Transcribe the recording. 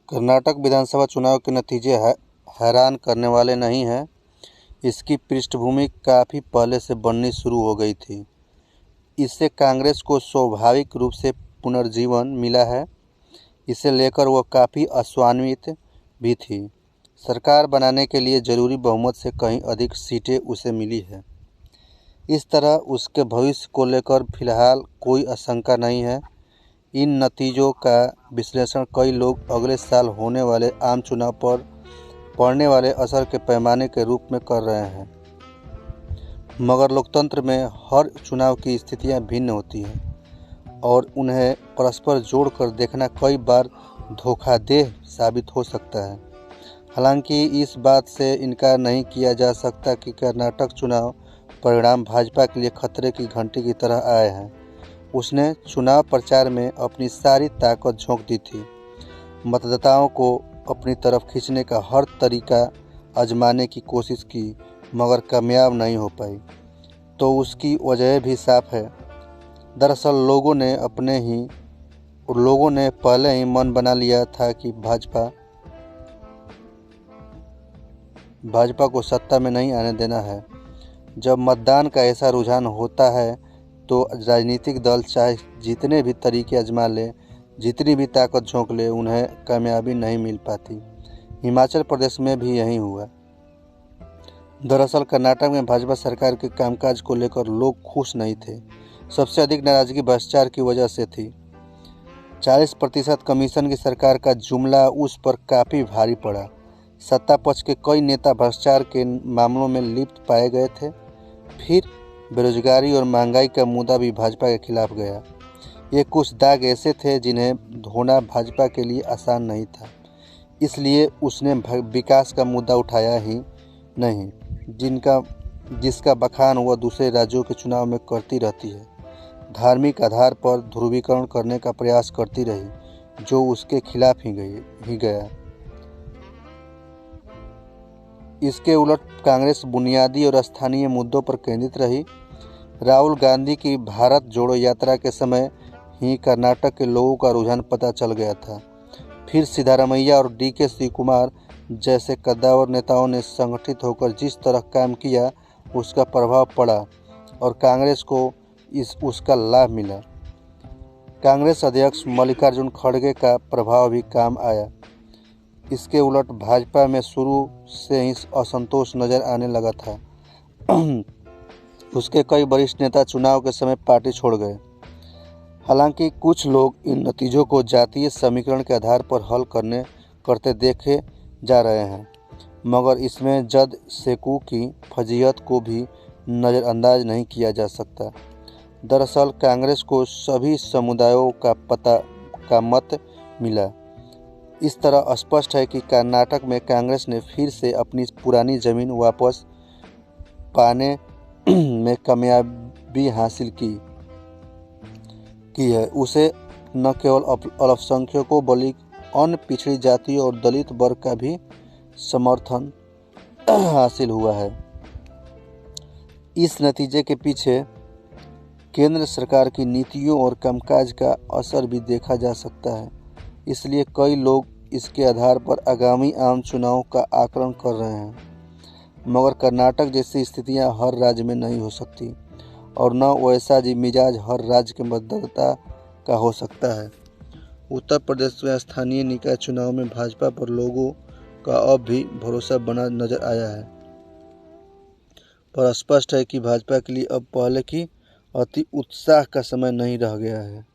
कर्नाटक विधानसभा चुनाव के नतीजे हैरान करने वाले नहीं हैं। इसकी पृष्ठभूमि काफ़ी पहले से बननी शुरू हो गई थी। इससे कांग्रेस को स्वाभाविक रूप से पुनर्जीवन मिला है। इसे लेकर वह काफ़ी आशान्वित भी थी। सरकार बनाने के लिए जरूरी बहुमत से कहीं अधिक सीटें उसे मिली है। इस तरह उसके भविष्य को लेकर फिलहाल कोई आशंका नहीं है। इन नतीजों का विश्लेषण कई लोग अगले साल होने वाले आम चुनाव पर पड़ने वाले असर के पैमाने के रूप में कर रहे हैं। मगर लोकतंत्र में हर चुनाव की स्थितियां भिन्न होती हैं और उन्हें परस्पर जोड़कर देखना कई बार धोखाधह साबित हो सकता है। हालांकि इस बात से इनकार नहीं किया जा सकता कि कर्नाटक चुनाव परिणाम भाजपा के लिए खतरे की घंटी की तरह आए हैं। उसने चुनाव प्रचार में अपनी सारी ताकत झोंक दी थी। मतदाताओं को अपनी तरफ खींचने का हर तरीका आजमाने की कोशिश की, मगर कामयाब नहीं हो पाई। तो उसकी वजह भी साफ है। दरअसल लोगों ने पहले ही मन बना लिया था कि भाजपा को सत्ता में नहीं आने देना है। जब मतदान का ऐसा रुझान होता है तो राजनीतिक दल चाहे जितने भी तरीके आजमा ले, जितनी भी ताकत झोंक ले, उन्हें कामयाबी नहीं मिल पाती। हिमाचल प्रदेश में भी यही हुआ। दरअसल कर्नाटक में भाजपा सरकार के कामकाज को लेकर लोग खुश नहीं थे। सबसे अधिक नाराजगी भ्रष्टाचार की वजह से थी। 40% कमीशन की सरकार का जुमला उस पर काफ़ी भारी पड़ा। सत्ता पक्ष के कई नेता भ्रष्टाचार के मामलों में लिप्त पाए गए थे। फिर बेरोजगारी और महंगाई का मुद्दा भी भाजपा के खिलाफ गया। ये कुछ दाग ऐसे थे जिन्हें धोना भाजपा के लिए आसान नहीं था। इसलिए उसने विकास का मुद्दा उठाया ही नहीं, जिसका बखान वह दूसरे राज्यों के चुनाव में करती रहती है। धार्मिक आधार पर ध्रुवीकरण करने का प्रयास करती रही, जो उसके खिलाफ ही गया। इसके उलट कांग्रेस बुनियादी और स्थानीय मुद्दों पर केंद्रित रही। राहुल गांधी की भारत जोड़ो यात्रा के समय ही कर्नाटक के लोगों का रुझान पता चल गया था। फिर सिद्धारमैया और DK शिवकुमार जैसे कद्दावर नेताओं ने संगठित होकर जिस तरह काम किया, उसका प्रभाव पड़ा और कांग्रेस को उसका लाभ मिला। कांग्रेस अध्यक्ष मल्लिकार्जुन खड़गे का प्रभाव भी काम आया। इसके उलट भाजपा में शुरू से ही असंतोष नजर आने लगा था। उसके कई वरिष्ठ नेता चुनाव के समय पार्टी छोड़ गए। हालांकि कुछ लोग इन नतीजों को जातीय समीकरण के आधार पर हल करते देखे जा रहे हैं, मगर इसमें जद सेकू की फजीहत को भी नज़रअंदाज नहीं किया जा सकता। दरअसल कांग्रेस को सभी समुदायों का मत मिला। इस तरह स्पष्ट है कि कर्नाटक में कांग्रेस ने फिर से अपनी पुरानी जमीन वापस पाने में कामयाबी हासिल की है। उसे न केवल अल्पसंख्यकों बल्कि अन्य पिछड़ी जातियों और दलित वर्ग का भी समर्थन हासिल हुआ है। इस नतीजे के पीछे केंद्र सरकार की नीतियों और कामकाज का असर भी देखा जा सकता है। इसलिए कई लोग इसके आधार पर आगामी आम चुनाव का आकलन कर रहे हैं। मगर कर्नाटक जैसी स्थितियां हर राज्य में नहीं हो सकती और न वैसा मिजाज हर राज्य के मतदाता का हो सकता है। उत्तर प्रदेश में स्थानीय निकाय चुनाव में भाजपा पर लोगों का अब भी भरोसा बना नजर आया है, पर स्पष्ट है कि भाजपा के लिए अब पहले की अति उत्साह का समय नहीं रह गया है।